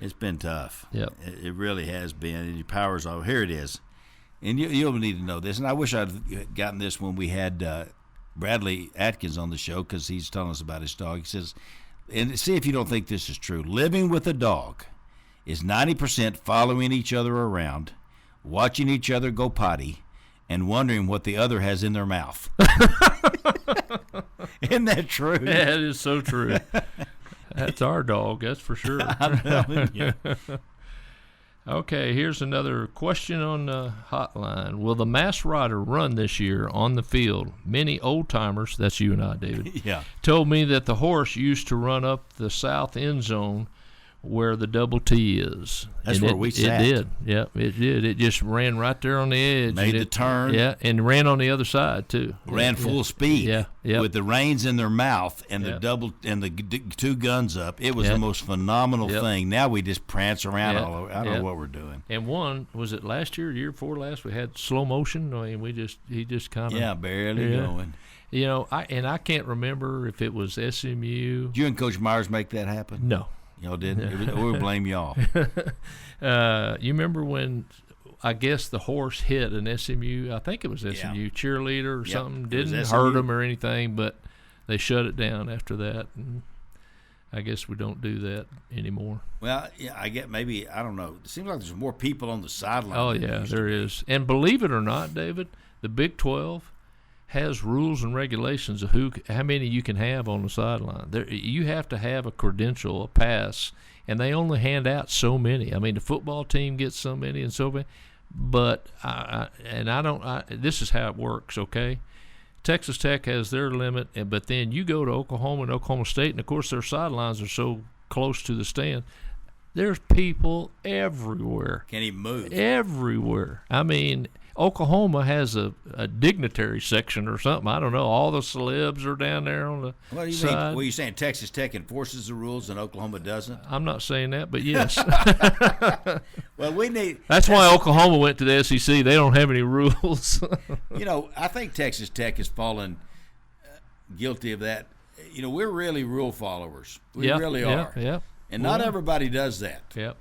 [SPEAKER 3] It's been tough.
[SPEAKER 4] Yep.
[SPEAKER 3] It really has been. And your power's off. Here it is. And you'll need to know this. And I wish I'd gotten this when we had Bradley Atkins on the show because he's telling us about his dog. He says, and see if you don't think this is true, living with a dog is 90% following each other around, watching each other go potty, and wondering what the other has in their mouth. Isn't that true?
[SPEAKER 4] Yeah, it is so true. That's our dog, that's for sure.
[SPEAKER 3] I'm telling you.
[SPEAKER 4] Okay, here's another question on the hotline. Will the Mass Rider run this year on the field? Many old-timers, that's you and I, David, told me that the horse used to run up the south end zone where the double T is.
[SPEAKER 3] That's where we sat.
[SPEAKER 4] It did. Yep, it did. It just ran right there on the edge.
[SPEAKER 3] Made the turn.
[SPEAKER 4] Yeah, and ran on the other side too.
[SPEAKER 3] Ran full speed.
[SPEAKER 4] Yeah.
[SPEAKER 3] With the reins in their mouth and the double and the two guns up. It was the most phenomenal thing. Now we just prance around all over. I don't know what we're doing.
[SPEAKER 4] And one, was it last year, year before last, we had slow motion. I mean, he just kind of
[SPEAKER 3] barely going.
[SPEAKER 4] You know, I can't remember if it was SMU.
[SPEAKER 3] Did you and Coach Myers make that happen?
[SPEAKER 4] No.
[SPEAKER 3] Y'all didn't? We blame y'all.
[SPEAKER 4] You remember when, I guess, the horse hit an SMU, I think it was SMU, cheerleader or something. Didn't hurt them or anything, but they shut it down after that. And I guess we don't do that anymore.
[SPEAKER 3] Well, I get maybe, I don't know. It seems like there's more people on the sideline.
[SPEAKER 4] Oh, yeah, there is. And believe it or not, David, the Big 12 has rules and regulations of how many you can have on the sideline. You have to have a credential, a pass, and they only hand out so many. I mean, the football team gets so many and so many, but this is how it works, okay? Texas Tech has their limit, but then you go to Oklahoma and Oklahoma State, and, of course, their sidelines are so close to the stand. There's people everywhere.
[SPEAKER 3] Can't even move.
[SPEAKER 4] Everywhere. I mean, Oklahoma has a dignitary section or something. I don't know. All the celebs are down there on the
[SPEAKER 3] What do you
[SPEAKER 4] side.
[SPEAKER 3] mean? Well, you're saying Texas Tech enforces the rules and Oklahoma doesn't?
[SPEAKER 4] I'm not saying that, but yes.
[SPEAKER 3] Well,
[SPEAKER 4] That's why Oklahoma went to the SEC. They don't have any rules.
[SPEAKER 3] I think Texas Tech has fallen guilty of that. We're really rule followers. We really are.
[SPEAKER 4] Yeah.
[SPEAKER 3] And not everybody does that.
[SPEAKER 4] Yep.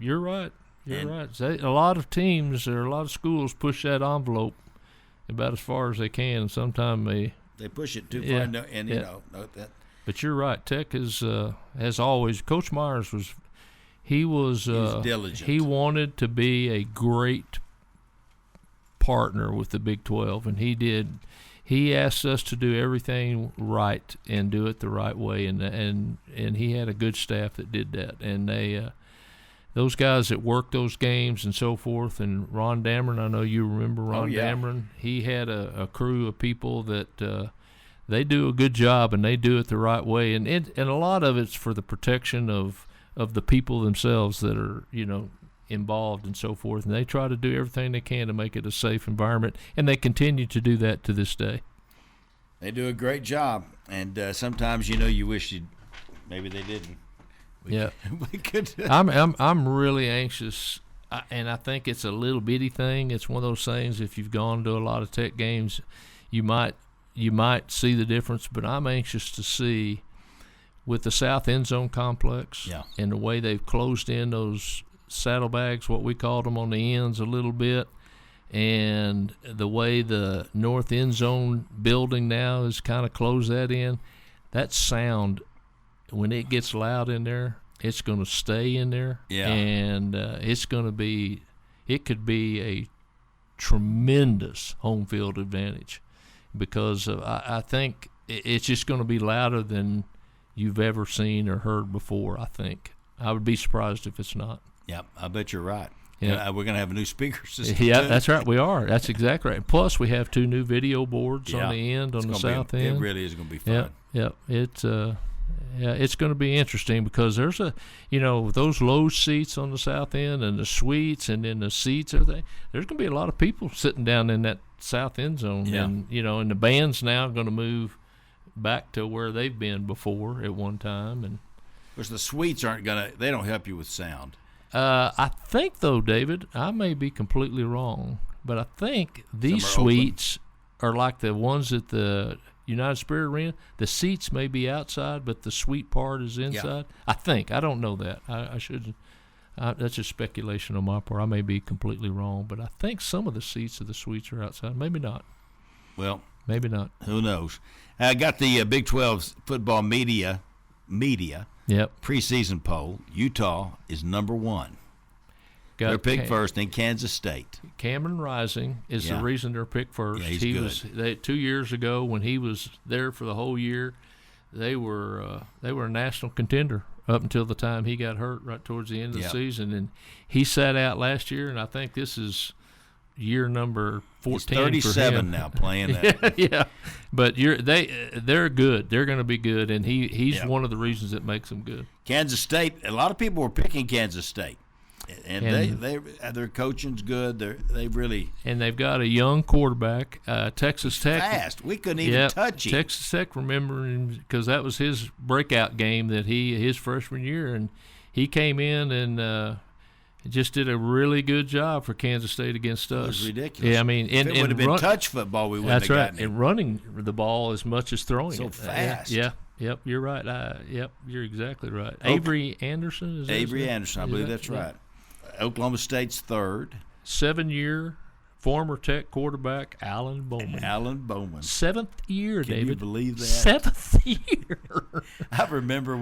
[SPEAKER 4] You're right. You're right. So a lot of teams or a lot of schools push that envelope about as far as they can, and sometimes
[SPEAKER 3] they push it too far. And that.
[SPEAKER 4] But you're right. Tech has always. Coach Myers was
[SPEAKER 3] diligent.
[SPEAKER 4] He wanted to be a great partner with the Big 12, and he did. he asked us to do everything right and do it the right way, and he had a good staff that did that, and they those guys that worked those games and so forth. And Ron Dameron, I know you remember Ron Dameron. He had a crew of people that they do a good job, and they do it the right way, and a lot of it's for the protection of the people themselves that are involved and so forth, and they try to do everything they can to make it a safe environment, and they continue to do that to this day.
[SPEAKER 3] They do a great job, and sometimes you wish maybe they didn't. We could.
[SPEAKER 4] I'm really anxious, and I think it's a little bitty thing. It's one of those things. If you've gone to a lot of Tech games, you might see the difference. But I'm anxious to see with the South End Zone complex and the way they've closed in those saddlebags, what we called them, on the ends a little bit, and the way the North End Zone building now is kind of closed that in. That sound, when it gets loud in there, it's going to stay in there, and it could be a tremendous home field advantage, because I think it's just going to be louder than you've ever seen or heard before. I think I would be surprised if it's not.
[SPEAKER 3] Yep, I bet you're right.
[SPEAKER 4] Yeah,
[SPEAKER 3] we're going to have a new speaker system.
[SPEAKER 4] Yeah,
[SPEAKER 3] too.
[SPEAKER 4] That's right. We are. That's exactly right. Plus, we have 2 new video boards on the end, on the south end.
[SPEAKER 3] It really is going to be fun.
[SPEAKER 4] Yeah. It's going to be interesting, because there's those low seats on the south end and the suites, and then the seats, everything. There's going to be a lot of people sitting down in that south end zone, and and the band's now going to move back to where they've been before at one time, and
[SPEAKER 3] because the suites they don't help you with sound.
[SPEAKER 4] I think, though, David, I may be completely wrong, but I think these suites are like the ones at the United Spirit Arena. The seats may be outside, but the suite part is inside. I think. I don't know that. I shouldn't. That's just speculation on my part. I may be completely wrong, but I think some of the seats of the suites are outside. Maybe not.
[SPEAKER 3] Well,
[SPEAKER 4] maybe not.
[SPEAKER 3] Who knows? I got the Big 12 football media preseason poll. Utah is number 1. They're picked first in Kansas State.
[SPEAKER 4] Cameron Rising is the reason they're picked first.
[SPEAKER 3] Yeah, he's good.
[SPEAKER 4] 2 years ago, when he was there for the whole year, they were a national contender up until the time he got hurt right towards the end of the season, and he sat out last year. And I think this is year number 14.
[SPEAKER 3] He's 37
[SPEAKER 4] for him.
[SPEAKER 3] now, playing that.
[SPEAKER 4] Yeah. But they're good. They're going to be good, and he's one of the reasons that makes them good.
[SPEAKER 3] Kansas State. A lot of people were picking Kansas State. And their coaching's good. They really,
[SPEAKER 4] and they've got a young quarterback. Texas Tech,
[SPEAKER 3] fast. We couldn't even touch him.
[SPEAKER 4] Texas Tech, remember him because that was his breakout game his freshman year, and he came in and just did a really good job for Kansas State against us.
[SPEAKER 3] It was ridiculous.
[SPEAKER 4] Yeah, I mean,
[SPEAKER 3] if it would have been touch football, we wouldn't have gotten it.
[SPEAKER 4] And running the ball as much as throwing
[SPEAKER 3] so
[SPEAKER 4] it.
[SPEAKER 3] Fast.
[SPEAKER 4] Yep, you're right. Yep, you're exactly right. Avery Anderson is
[SPEAKER 3] Avery Anderson, I believe that's right. Oklahoma State's third.
[SPEAKER 4] 7-year former Tech quarterback Alan Bowman. 7th year, David.
[SPEAKER 3] Can you believe that?
[SPEAKER 4] 7th year.
[SPEAKER 3] I remember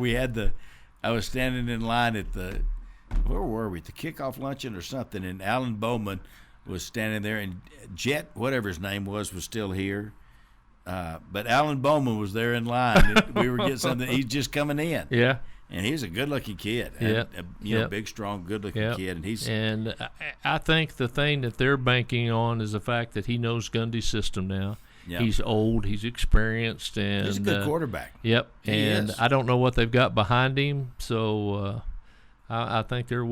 [SPEAKER 3] I was standing in line at where were we? The kickoff luncheon or something, and Alan Bowman was standing there, and Jet, whatever his name was still here. But Alan Bowman was there in line. We were getting something. He's just coming in.
[SPEAKER 4] Yeah.
[SPEAKER 3] And he's a good-looking kid. Big, strong, good-looking kid. And
[SPEAKER 4] I think the thing that they're banking on is the fact that he knows Gundy's system now. Yep. He's old. He's experienced. And
[SPEAKER 3] he's a good quarterback.
[SPEAKER 4] Yep. I don't know what they've got behind him, so I think they're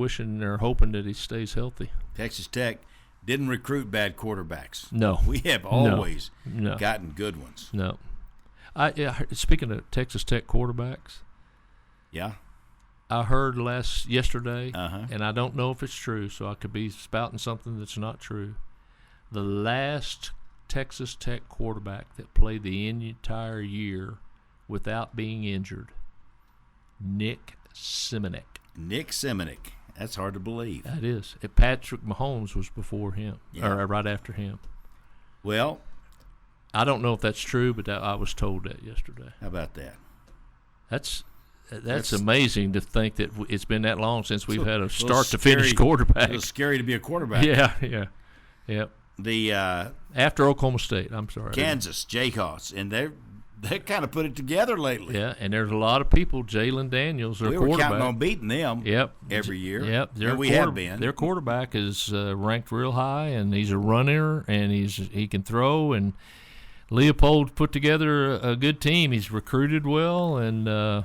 [SPEAKER 4] hoping that he stays healthy.
[SPEAKER 3] Texas Tech didn't recruit bad quarterbacks.
[SPEAKER 4] No.
[SPEAKER 3] We have always gotten good ones.
[SPEAKER 4] No. Speaking of Texas Tech quarterbacks,
[SPEAKER 3] yeah,
[SPEAKER 4] I heard yesterday, and I don't know if it's true, so I could be spouting something that's not true. The last Texas Tech quarterback that played the entire year without being injured, Nick Simonek.
[SPEAKER 3] That's hard to believe.
[SPEAKER 4] That is. Patrick Mahomes was before him, or right after him.
[SPEAKER 3] Well,
[SPEAKER 4] I don't know if that's true, but I was told that yesterday.
[SPEAKER 3] How about that?
[SPEAKER 4] That's amazing to think that it's been that long since we've had a start-to-finish quarterback.
[SPEAKER 3] It's scary to be a quarterback.
[SPEAKER 4] Yeah.
[SPEAKER 3] The
[SPEAKER 4] after Oklahoma State. I'm sorry.
[SPEAKER 3] Kansas Jayhawks, and they kind of put it together lately.
[SPEAKER 4] Yeah, and there's a lot of people. Jalen Daniels, their
[SPEAKER 3] we
[SPEAKER 4] quarterback.
[SPEAKER 3] were counting on beating them.
[SPEAKER 4] Yep.
[SPEAKER 3] Every year.
[SPEAKER 4] Yep.
[SPEAKER 3] And we have been.
[SPEAKER 4] Their quarterback is ranked real high, and he's a runner, and he can throw. And Leopold put together a good team. He's recruited well, and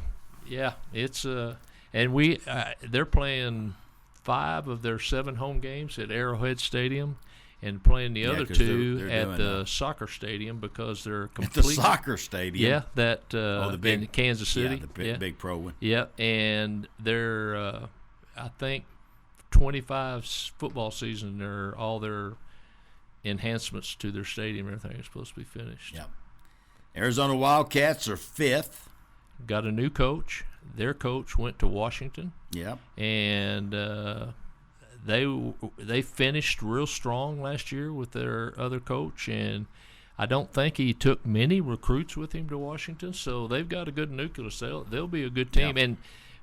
[SPEAKER 4] it's and they're playing 5 of their 7 home games at Arrowhead Stadium, and playing the other 2
[SPEAKER 3] they're
[SPEAKER 4] at the soccer stadium because they're complete.
[SPEAKER 3] At the soccer stadium.
[SPEAKER 4] Yeah, that
[SPEAKER 3] the big,
[SPEAKER 4] in Kansas City.
[SPEAKER 3] Yeah, the big pro one.
[SPEAKER 4] Yeah, and they're I think 25 football season. All their enhancements to their stadium, everything is supposed to be finished.
[SPEAKER 3] Yeah. Arizona Wildcats are 5th.
[SPEAKER 4] Got a new coach. Their coach went to Washington.
[SPEAKER 3] Yeah.
[SPEAKER 4] And they finished real strong last year with their other coach, and I don't think he took many recruits with him to Washington, so they've got a good nucleus. They'll be a good team.
[SPEAKER 3] Yeah.
[SPEAKER 4] And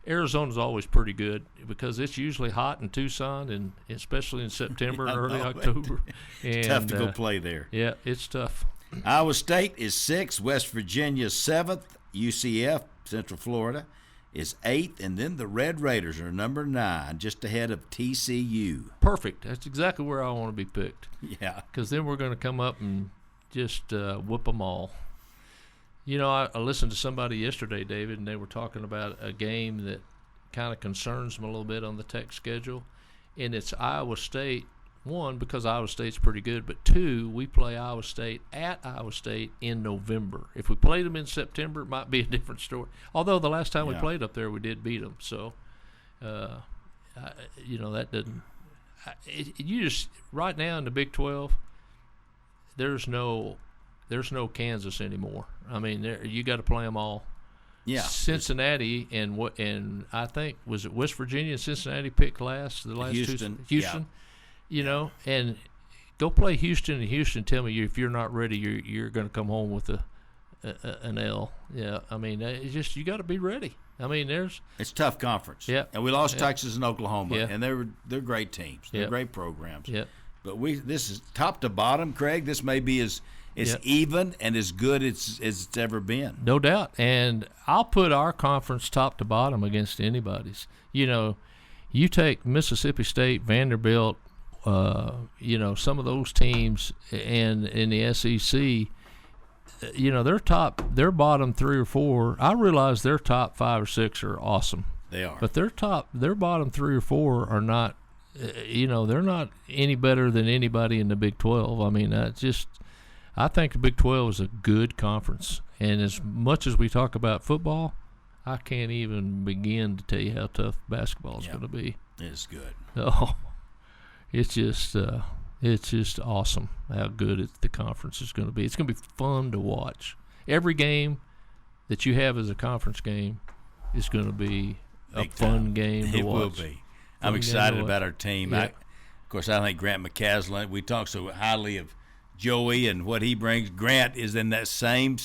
[SPEAKER 4] Arizona's always pretty good because it's usually hot in Tucson, and especially in September and early October. And,
[SPEAKER 3] tough to go play there.
[SPEAKER 4] Yeah, it's tough.
[SPEAKER 3] Iowa State is 6th, West Virginia 7th, UCF, Central Florida, is 8th, and then the Red Raiders are number 9, just ahead of TCU.
[SPEAKER 4] Perfect. That's exactly where I want to be picked.
[SPEAKER 3] Yeah.
[SPEAKER 4] Because then we're going to come up and just whoop them all. You know, I listened to somebody yesterday, David, and they were talking about a game that kind of concerns them a little bit on the Tech schedule, and it's Iowa State. 1, because Iowa State's pretty good, but 2, we play Iowa State at Iowa State in November. If we played them in September, it might be a different story. Although the last time we played up there, we did beat them. So, that doesn't. You just right now in the Big 12, there's no Kansas anymore. I mean, you got to play them all.
[SPEAKER 3] Yeah.
[SPEAKER 4] Cincinnati and I think was it West Virginia and Cincinnati picked last the last
[SPEAKER 3] Houston.
[SPEAKER 4] 2. Houston. Yeah. You know, and go play Houston and Houston. Tell me if you're not ready, you're going to come home with an L. Yeah, I mean, it's just you got to be ready. I mean,
[SPEAKER 3] it's a tough conference.
[SPEAKER 4] Yeah,
[SPEAKER 3] and we lost Texas and Oklahoma,
[SPEAKER 4] yeah.
[SPEAKER 3] and they're great teams. They're great programs.
[SPEAKER 4] Yeah,
[SPEAKER 3] but this is top to bottom, Craig. This may be as even and as good as it's ever been.
[SPEAKER 4] No doubt. And I'll put our conference top to bottom against anybody's. You know, you take Mississippi State, Vanderbilt. Some of those teams and in the SEC, their bottom 3 or 4. I realize their top 5 or 6 are awesome.
[SPEAKER 3] They are,
[SPEAKER 4] but their bottom 3 or 4 are not. They're not any better than anybody in the Big 12. I mean, I think the Big 12 is a good conference, and as much as we talk about football, I can't even begin to tell you how tough basketball is going to be.
[SPEAKER 3] It's good.
[SPEAKER 4] Oh. It's just awesome how good the conference is going to be. It's going to be fun to watch. Every game that you have as a conference game is going to be a fun game to watch.
[SPEAKER 3] It will be. I'm excited about our team.
[SPEAKER 4] Yeah.
[SPEAKER 3] Of course, I think Grant McCaslin, we talk so highly of Joey and what he brings. Grant is in that same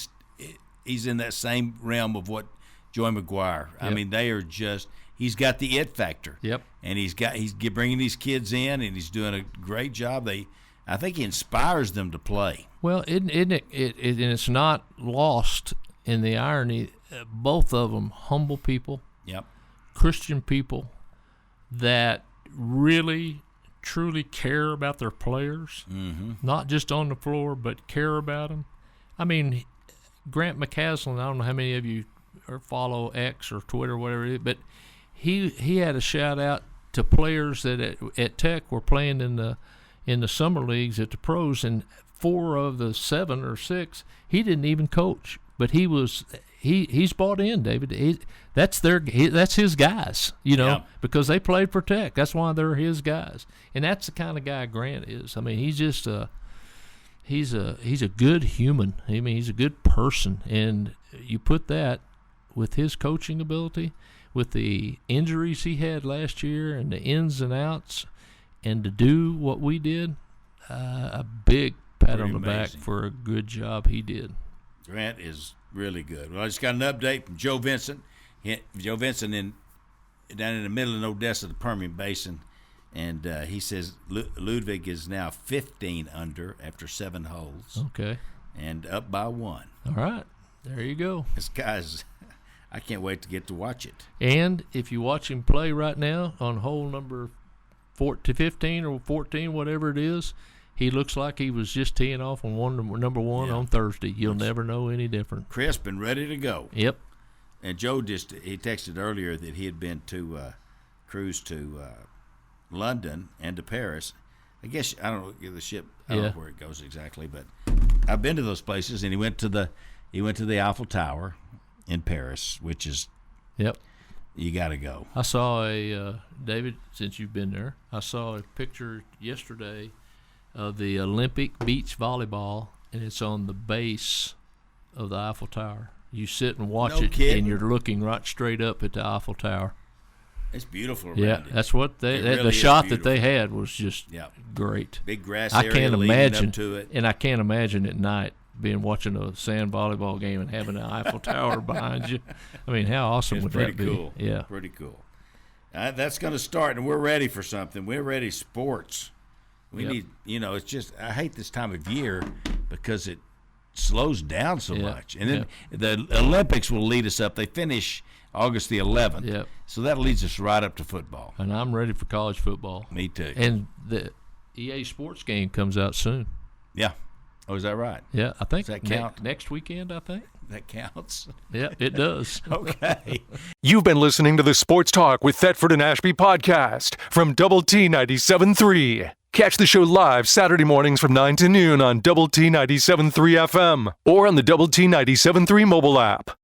[SPEAKER 3] realm of what Joey McGuire.
[SPEAKER 4] Yep.
[SPEAKER 3] I mean, they are just – he's got the it factor.
[SPEAKER 4] Yep.
[SPEAKER 3] And he's bringing these kids in, and he's doing a great job. I think he inspires them to play.
[SPEAKER 4] Well, and it's not lost in the irony. Both of them humble people.
[SPEAKER 3] Yep.
[SPEAKER 4] Christian people that really, truly care about their players, not just on the floor, but care about them. I mean, Grant McCaslin, I don't know how many of you follow X or Twitter or whatever it is, but he had a shout out to players that at Tech were playing in the summer leagues at the pros, and 4 of the 7 or 6 he didn't even coach, but he's bought in, David. That's his guys, because they played for Tech. That's why they're his guys, and that's the kind of guy Grant is. I mean, he's just he's a good human. I mean, he's a good person, and you put that with his coaching ability, with the injuries he had last year and the ins and outs, and to do what we did, a big pat on the back for a good job he did.
[SPEAKER 3] Grant is really good. Well, I just got an update from Joe Vincent. Joe Vincent down in the middle of Odessa, the Permian Basin. And he says Ludwig is now 15 under after 7 holes.
[SPEAKER 4] Okay.
[SPEAKER 3] And up by 1.
[SPEAKER 4] All right. There you go.
[SPEAKER 3] This guy's, I can't wait to get to watch it.
[SPEAKER 4] And if you watch him play right now on hole number 15 or 14, whatever it is, he looks like he was just teeing off on number one on Thursday. You'll never know any different.
[SPEAKER 3] Crisp and ready to go.
[SPEAKER 4] Yep.
[SPEAKER 3] And Joe he texted earlier that he had been to cruise to London and to Paris. I guess I don't know the ship. I don't know where it goes exactly, but I've been to those places. And he went to the Eiffel Tower in Paris, which is you got to go.
[SPEAKER 4] I saw David, since you've been there, I saw a picture yesterday of the Olympic beach volleyball, and it's on the base of the Eiffel Tower. You sit and watch it,
[SPEAKER 3] kidding.
[SPEAKER 4] and you're looking right straight up at the Eiffel Tower.
[SPEAKER 3] It's beautiful.
[SPEAKER 4] Yeah, that's what the shot that they had was just great.
[SPEAKER 3] Big grass
[SPEAKER 4] I
[SPEAKER 3] area
[SPEAKER 4] can't
[SPEAKER 3] leading
[SPEAKER 4] imagine,
[SPEAKER 3] up to it.
[SPEAKER 4] and I can't imagine at night watching a sand volleyball game and having an Eiffel Tower behind you. I mean, how awesome would that be?
[SPEAKER 3] Cool.
[SPEAKER 4] Yeah,
[SPEAKER 3] pretty cool. That's going to start, and we're ready for something. We're ready. Sports. We need. It's just I hate this time of year because it slows down so much, and then the Olympics will lead us up. They finish August the 11th.
[SPEAKER 4] Yep.
[SPEAKER 3] So that leads us right up to football.
[SPEAKER 4] And I'm ready for college football.
[SPEAKER 3] Me too.
[SPEAKER 4] And the EA Sports game comes out soon.
[SPEAKER 3] Yeah. Oh, is that right?
[SPEAKER 4] Yeah, I think.
[SPEAKER 3] Does that count?
[SPEAKER 4] Next weekend, I think.
[SPEAKER 3] That counts.
[SPEAKER 4] Yeah, it does.
[SPEAKER 3] Okay.
[SPEAKER 1] You've been listening to the Sports Talk with Thetford and Ashby podcast from Double T 97.3. Catch the show live Saturday mornings from 9 to noon on Double T 97.3 FM or on the Double T 97.3 mobile app.